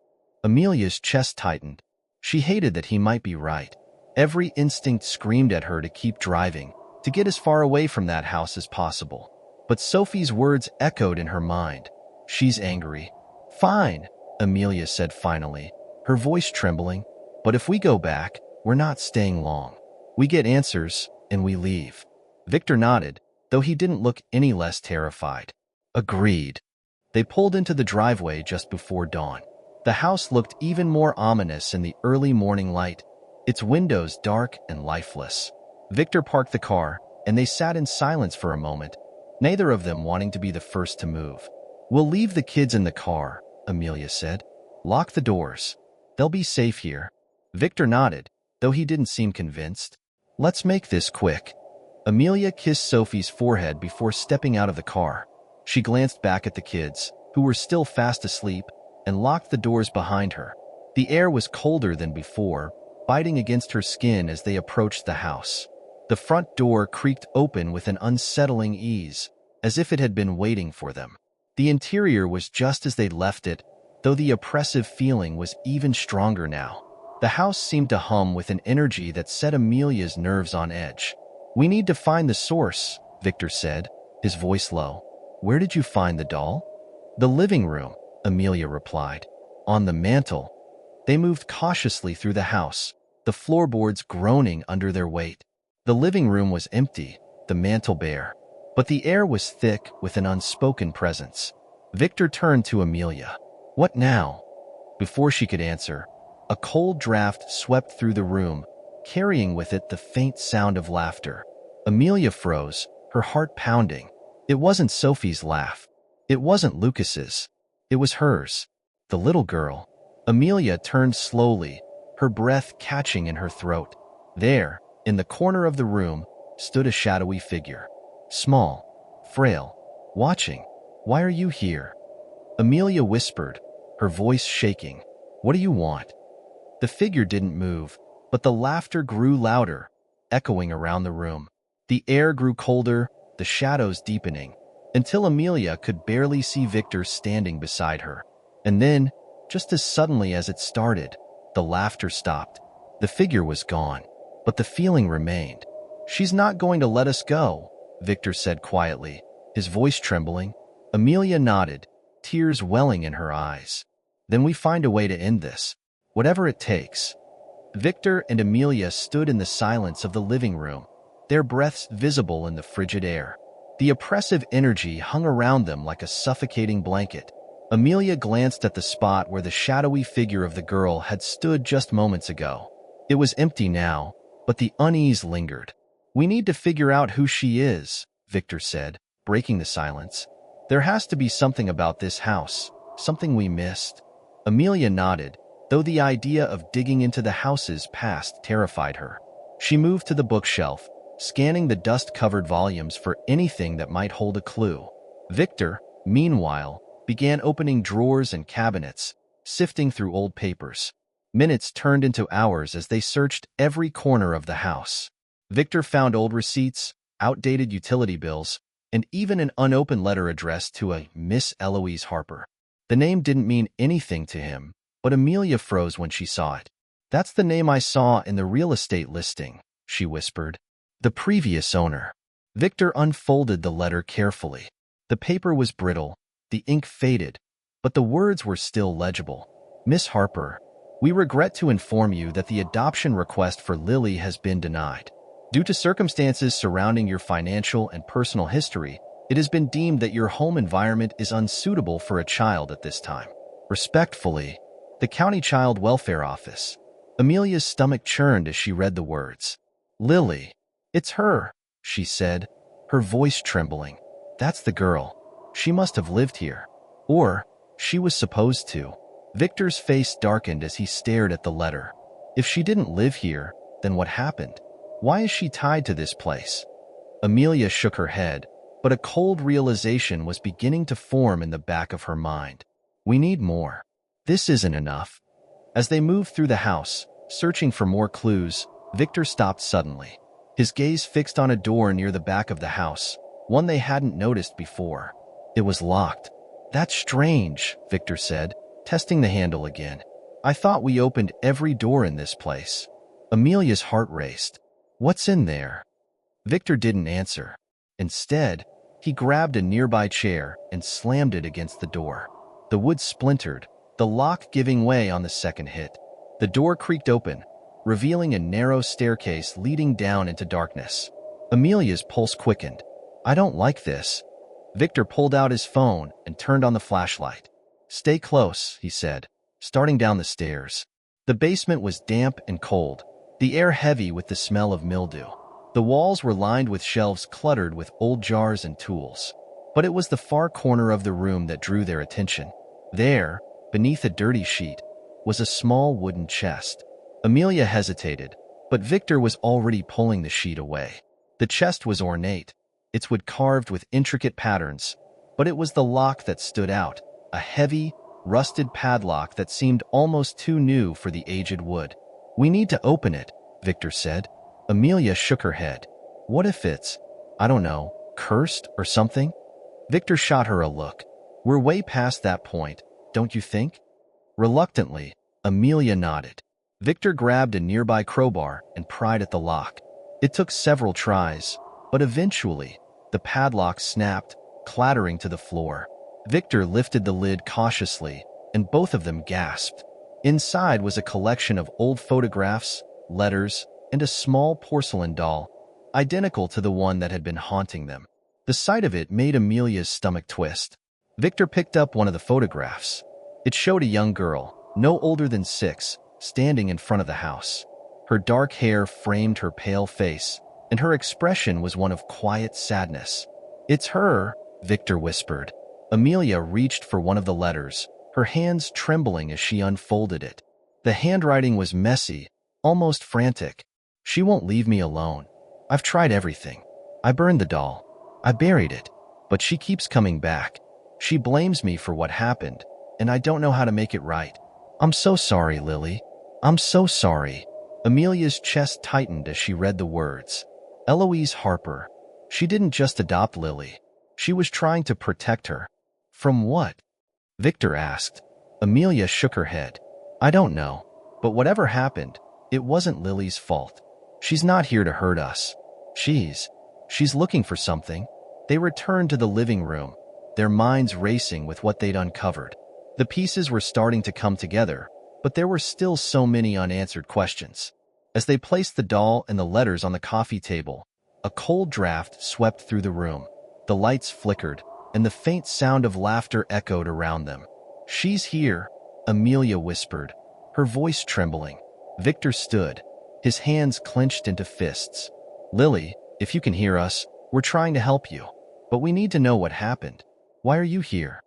Amelia's chest tightened. She hated that he might be right. Every instinct screamed at her to keep driving, to get as far away from that house as possible. But Sophie's words echoed in her mind. She's angry. Fine, Amelia said finally, her voice trembling. But if we go back, we're not staying long. We get answers, and we leave. Victor nodded, though he didn't look any less terrified. Agreed. They pulled into the driveway just before dawn. The house looked even more ominous in the early morning light, its windows dark and lifeless. Victor parked the car, and they sat in silence for a moment, neither of them wanting to be the first to move. We'll leave the kids in the car, Amelia said. Lock the doors. They'll be safe here. Victor nodded, though he didn't seem convinced. Let's make this quick. Amelia kissed Sophie's forehead before stepping out of the car. She glanced back at the kids, who were still fast asleep, and locked the doors behind her. The air was colder than before, biting against her skin as they approached the house. The front door creaked open with an unsettling ease, as if it had been waiting for them. The interior was just as they'd left it, though the oppressive feeling was even stronger now. The house seemed to hum with an energy that set Amelia's nerves on edge. We need to find the source, Victor said, his voice low. Where did you find the doll? The living room, Amelia replied. On the mantel. They moved cautiously through the house, the floorboards groaning under their weight. The living room was empty, the mantel bare, but the air was thick with an unspoken presence. Victor turned to Amelia. What now? Before she could answer, a cold draft swept through the room, carrying with it the faint sound of laughter. Amelia froze, her heart pounding. It wasn't Sophie's laugh. It wasn't Lucas's. It was hers. The little girl. Amelia turned slowly, her breath catching in her throat. There, in the corner of the room, stood a shadowy figure. Small, frail, watching. Why are you here? Amelia whispered, her voice shaking. What do you want? The figure didn't move, but the laughter grew louder, echoing around the room. The air grew colder, the shadows deepening, until Amelia could barely see Victor standing beside her. And then, just as suddenly as it started, the laughter stopped. The figure was gone, but the feeling remained. She's not going to let us go, Victor said quietly, his voice trembling. Amelia nodded, tears welling in her eyes. Then we find a way to end this, whatever it takes. Victor and Amelia stood in the silence of the living room, their breaths visible in the frigid air. The oppressive energy hung around them like a suffocating blanket. Amelia glanced at the spot where the shadowy figure of the girl had stood just moments ago. It was empty now, but the unease lingered. We need to figure out who she is, Victor said, breaking the silence. There has to be something about this house, something we missed. Amelia nodded, though the idea of digging into the house's past terrified her. She moved to the bookshelf, scanning the dust-covered volumes for anything that might hold a clue. Victor, meanwhile, began opening drawers and cabinets, sifting through old papers. Minutes turned into hours as they searched every corner of the house. Victor found old receipts, outdated utility bills, and even an unopened letter addressed to a Miss Eloise Harper. The name didn't mean anything to him, but Amelia froze when she saw it. That's the name I saw in the real estate listing, she whispered. The previous owner. Victor unfolded the letter carefully. The paper was brittle, the ink faded, but the words were still legible. Miss Harper, we regret to inform you that the adoption request for Lily has been denied. Due to circumstances surrounding your financial and personal history, it has been deemed that your home environment is unsuitable for a child at this time. Respectfully, the County Child Welfare Office. Amelia's stomach churned as she read the words. Lily. It's her, she said, her voice trembling. That's the girl. She must have lived here. Or, she was supposed to. Victor's face darkened as he stared at the letter. If she didn't live here, then what happened? Why is she tied to this place? Amelia shook her head, but a cold realization was beginning to form in the back of her mind. We need more. This isn't enough. As they moved through the house, searching for more clues, Victor stopped suddenly. His gaze fixed on a door near the back of the house, one they hadn't noticed before. It was locked. That's strange, Victor said, testing the handle again. I thought we opened every door in this place. Amelia's heart raced. What's in there? Victor didn't answer. Instead, He grabbed a nearby chair and slammed it against the door. The wood splintered, the lock giving way on the second hit. The door creaked open, revealing a narrow staircase leading down into darkness. Amelia's pulse quickened. "I don't like this." Victor pulled out his phone and turned on the flashlight. "Stay close," he said, starting down the stairs. The basement was damp and cold, the air heavy with the smell of mildew. The walls were lined with shelves cluttered with old jars and tools. But it was the far corner of the room that drew their attention. There, beneath a dirty sheet, was a small wooden chest. Amelia hesitated, but Victor was already pulling the sheet away. The chest was ornate, its wood carved with intricate patterns, but it was the lock that stood out, a heavy, rusted padlock that seemed almost too new for the aged wood. "We need to open it," Victor said. Amelia shook her head. "What if it's, I don't know, cursed or something?" Victor shot her a look. "We're way past that point, don't you think?" Reluctantly, Amelia nodded. Victor grabbed a nearby crowbar and pried at the lock. It took several tries, but eventually, the padlock snapped, clattering to the floor. Victor lifted the lid cautiously, and both of them gasped. Inside was a collection of old photographs, letters, and a small porcelain doll, identical to the one that had been haunting them. The sight of it made Amelia's stomach twist. Victor picked up one of the photographs. It showed a young girl, no older than 6, standing in front of the house. Her dark hair framed her pale face, and her expression was one of quiet sadness. "It's her," Victor whispered. Amelia reached for one of the letters, her hands trembling as she unfolded it. The handwriting was messy, almost frantic. "She won't leave me alone. I've tried everything. I burned the doll. I buried it. But she keeps coming back. She blames me for what happened, and I don't know how to make it right. I'm so sorry, Lily. I'm so sorry." Amelia's chest tightened as she read the words. Eloise Harper. She didn't just adopt Lily. She was trying to protect her. From what? Victor asked. Amelia shook her head. "I don't know. But whatever happened, it wasn't Lily's fault. She's not here to hurt us. She's looking for something." They returned to the living room, their minds racing with what they'd uncovered. The pieces were starting to come together, but there were still so many unanswered questions. As they placed the doll and the letters on the coffee table, a cold draft swept through the room. The lights flickered, and the faint sound of laughter echoed around them. "She's here," Amelia whispered, her voice trembling. Victor stood, his hands clenched into fists. "Lily, if you can hear us, we're trying to help you. But we need to know what happened. Why are you here?"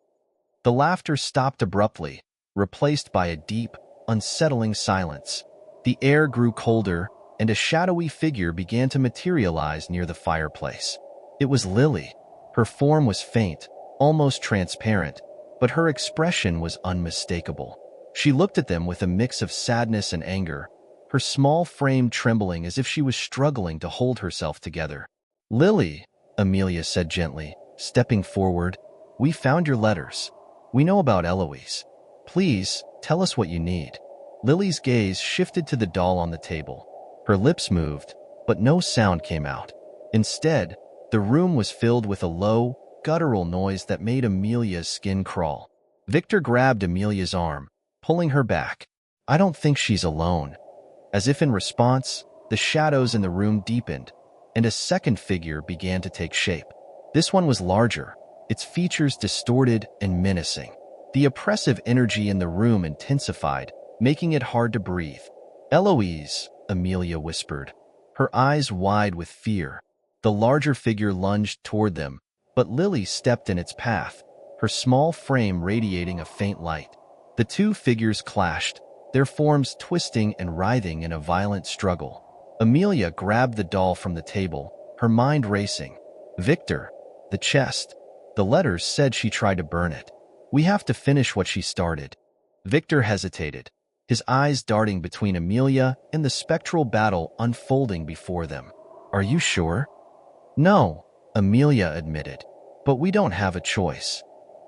The laughter stopped abruptly, replaced by a deep, unsettling silence. The air grew colder, and a shadowy figure began to materialize near the fireplace. It was Lily. Her form was faint, almost transparent, but her expression was unmistakable. She looked at them with a mix of sadness and anger, her small frame trembling as if she was struggling to hold herself together. "Lily," Amelia said gently, stepping forward, "we found your letters. We know about Eloise. Please, tell us what you need." Lily's gaze shifted to the doll on the table. Her lips moved, but no sound came out. Instead, the room was filled with a low, guttural noise that made Amelia's skin crawl. Victor grabbed Amelia's arm, pulling her back. "I don't think she's alone." As if in response, the shadows in the room deepened, and a second figure began to take shape. This one was larger, its features distorted and menacing. The oppressive energy in the room intensified, making it hard to breathe. "Eloise," Amelia whispered, her eyes wide with fear. The larger figure lunged toward them, but Lily stepped in its path, her small frame radiating a faint light. The two figures clashed, their forms twisting and writhing in a violent struggle. Amelia grabbed the doll from the table, her mind racing. "Victor, the chest. The letters said she tried to burn it. We have to finish what she started." Victor hesitated, his eyes darting between Amelia and the spectral battle unfolding before them. "Are you sure?" "No," Amelia admitted, "but we don't have a choice."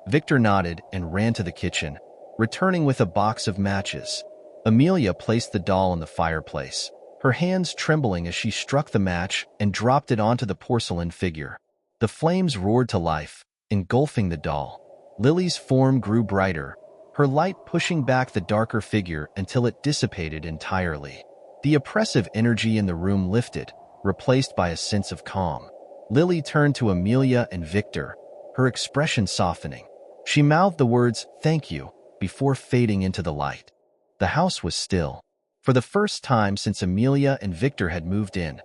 Victor nodded and ran to the kitchen, returning with a box of matches. Amelia placed the doll in the fireplace, her hands trembling as she struck the match and dropped it onto the porcelain figure. The flames roared to life, engulfing the doll. Lily's form grew brighter, her light pushing back the darker figure until it dissipated entirely. The oppressive energy in the room lifted, replaced by a sense of calm. Lily turned to Amelia and Victor, her expression softening. She mouthed the words, "Thank you," before fading into the light. The house was still. For the first time since Amelia and Victor had moved in,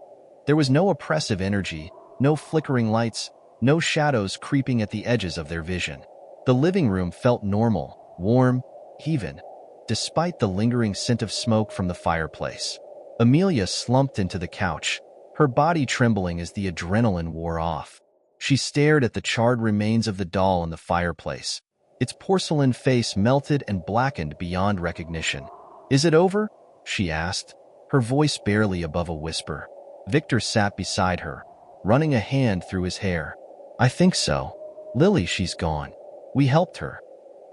there was no oppressive energy, no flickering lights, no shadows creeping at the edges of their vision. The living room felt normal, warm, even, despite the lingering scent of smoke from the fireplace. Amelia slumped into the couch, her body trembling as the adrenaline wore off. She stared at the charred remains of the doll in the fireplace. Its porcelain face melted and blackened beyond recognition. "Is it over?" she asked, her voice barely above a whisper. Victor sat beside her, running a hand through his hair. "I think so. Lily, she's gone. We helped her."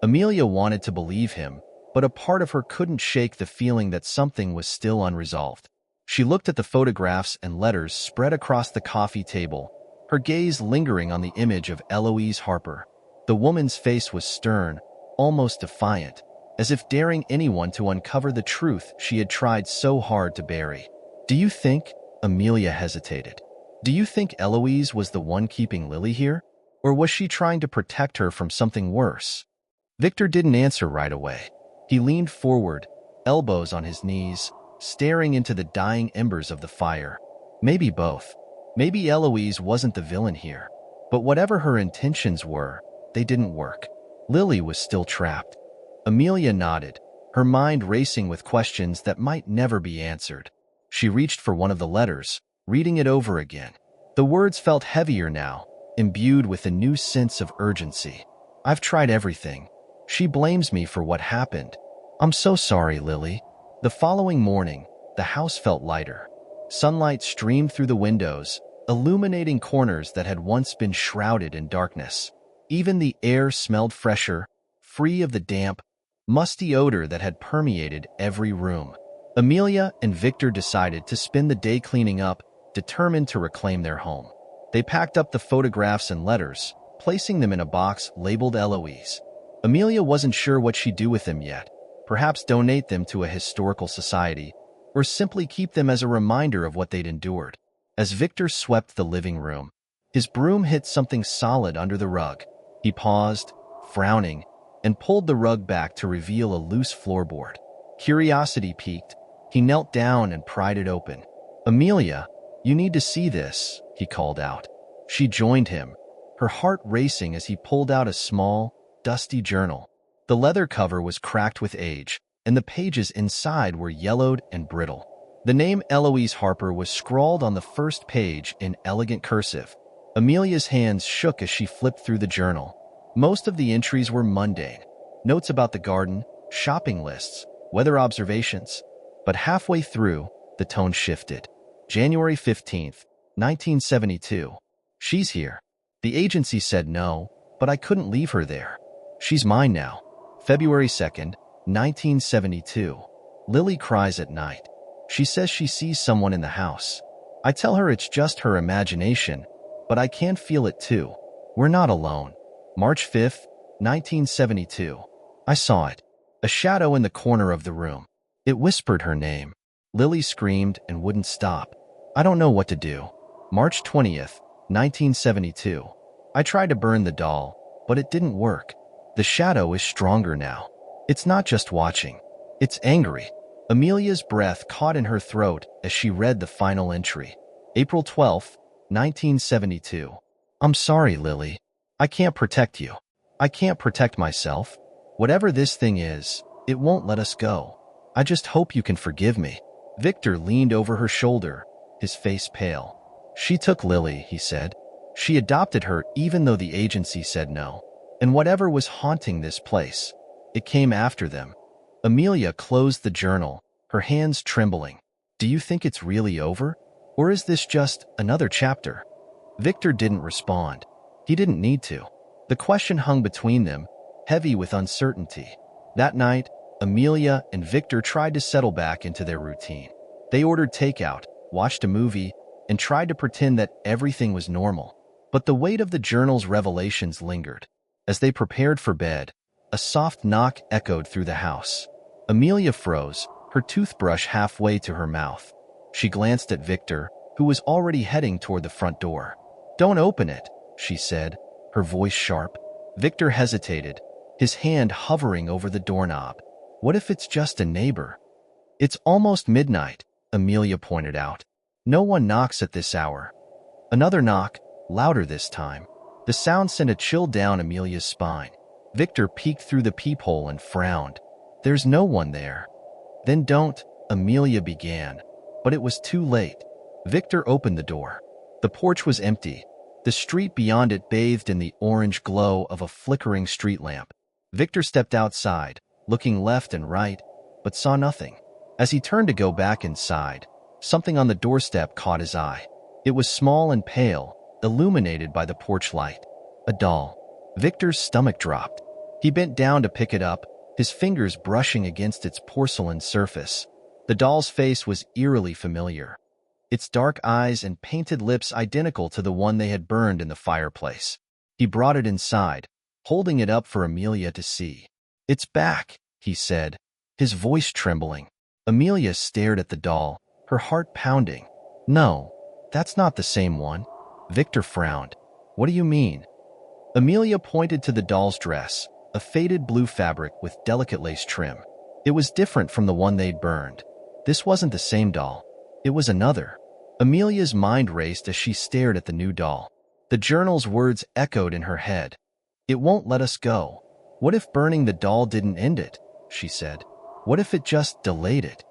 Amelia wanted to believe him, but a part of her couldn't shake the feeling that something was still unresolved. She looked at the photographs and letters spread across the coffee table, her gaze lingering on the image of Eloise Harper. The woman's face was stern, almost defiant, as if daring anyone to uncover the truth she had tried so hard to bury. "Do you think?" Amelia hesitated. "Do you think Eloise was the one keeping Lily here? Or was she trying to protect her from something worse?" Victor didn't answer right away. He leaned forward, elbows on his knees, staring into the dying embers of the fire. Maybe both. Maybe Eloise wasn't the villain here. But whatever her intentions were, they didn't work. Lily was still trapped. Amelia nodded, her mind racing with questions that might never be answered. She reached for one of the letters, reading it over again. The words felt heavier now, imbued with a new sense of urgency. "I've tried everything. She blames me for what happened. I'm so sorry, Lily." The following morning, the house felt lighter. Sunlight streamed through the windows, illuminating corners that had once been shrouded in darkness. Even the air smelled fresher, free of the damp, musty odor that had permeated every room. Amelia and Victor decided to spend the day cleaning up, determined to reclaim their home. They packed up the photographs and letters, placing them in a box labeled Eloise. Amelia wasn't sure what she'd do with them yet. Perhaps donate them to a historical society, or simply keep them as a reminder of what they'd endured. As Victor swept the living room, his broom hit something solid under the rug. He paused, frowning, and pulled the rug back to reveal a loose floorboard. Curiosity piqued. He knelt down and pried it open. "Amelia, you need to see this," he called out. She joined him, her heart racing as he pulled out a small, dusty journal. The leather cover was cracked with age, and the pages inside were yellowed and brittle. The name Eloise Harper was scrawled on the first page in elegant cursive. Amelia's hands shook as she flipped through the journal. Most of the entries were mundane. Notes about the garden, shopping lists, weather observations. But halfway through, the tone shifted. January 15th, 1972. "She's here. The agency said no, but I couldn't leave her there. She's mine now." February 2nd, 1972. "Lily cries at night. She says she sees someone in the house. I tell her it's just her imagination, but I can feel it too. We're not alone." March 5th, 1972. "I saw it. A shadow in the corner of the room. It whispered her name." Lily screamed and wouldn't stop. "I don't know what to do." March 20th, 1972. "I tried to burn the doll, but it didn't work. The shadow is stronger now. It's not just watching. It's angry." Amelia's breath caught in her throat as she read the final entry. April 12th, 1972. "I'm sorry, Lily. I can't protect you. I can't protect myself. Whatever this thing is, it won't let us go. I just hope you can forgive me." Victor leaned over her shoulder, his face pale. "She took Lily," he said. "She adopted her even though the agency said no. And whatever was haunting this place, it came after them." Amelia closed the journal, her hands trembling. "Do you think it's really over? Or is this just another chapter?" Victor didn't respond. He didn't need to. The question hung between them, heavy with uncertainty. That night, Amelia and Victor tried to settle back into their routine. They ordered takeout, watched a movie, and tried to pretend that everything was normal. But the weight of the journal's revelations lingered. As they prepared for bed, a soft knock echoed through the house. Amelia froze, her toothbrush halfway to her mouth. She glanced at Victor, who was already heading toward the front door. "Don't open it," she said, her voice sharp. Victor hesitated, his hand hovering over the doorknob. What if it's just a neighbor? "It's almost midnight," Amelia pointed out. "No one knocks at this hour." Another knock, louder this time. The sound sent a chill down Amelia's spine. Victor peeked through the peephole and frowned. "There's no one there." "Then don't," Amelia began. But it was too late. Victor opened the door. The porch was empty. The street beyond it bathed in the orange glow of a flickering street lamp. Victor stepped outside, looking left and right, but saw nothing. As he turned to go back inside, something on the doorstep caught his eye. It was small and pale, illuminated by the porch light. A doll. Victor's stomach dropped. He bent down to pick it up, his fingers brushing against its porcelain surface. The doll's face was eerily familiar, its dark eyes and painted lips identical to the one they had burned in the fireplace. He brought it inside, holding it up for Amelia to see. "It's back," he said, his voice trembling. Amelia stared at the doll, her heart pounding. "No, that's not the same one." Victor frowned. "What do you mean?" Amelia pointed to the doll's dress, a faded blue fabric with delicate lace trim. It was different from the one they'd burned. This wasn't the same doll. It was another. Amelia's mind raced as she stared at the new doll. The journal's words echoed in her head. "It won't let us go." "What if burning the doll didn't end it?" she said. "What if it just delayed it?"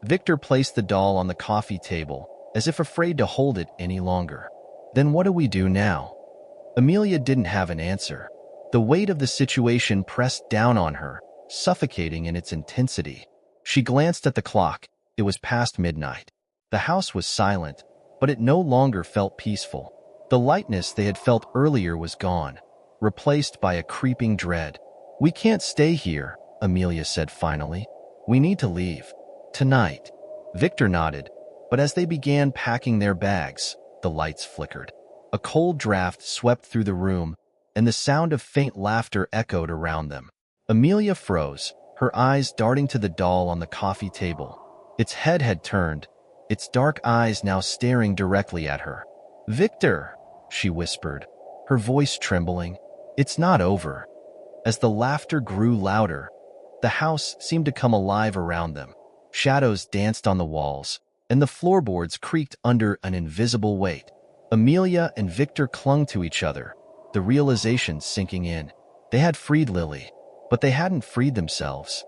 Victor placed the doll on the coffee table, as if afraid to hold it any longer. "Then what do we do now?" Amelia didn't have an answer. The weight of the situation pressed down on her, suffocating in its intensity. She glanced at the clock. It was past midnight. The house was silent, but it no longer felt peaceful. The lightness they had felt earlier was gone, replaced by a creeping dread. "We can't stay here," Amelia said finally. "We need to leave. Tonight." Victor nodded, but as they began packing their bags, the lights flickered. A cold draft swept through the room, and the sound of faint laughter echoed around them. Amelia froze, her eyes darting to the doll on the coffee table. Its head had turned, its dark eyes now staring directly at her. "Victor," she whispered, her voice trembling. "It's not over." As the laughter grew louder, the house seemed to come alive around them. Shadows danced on the walls, and the floorboards creaked under an invisible weight. Amelia and Victor clung to each other, the realization sinking in. They had freed Lily, but they hadn't freed themselves.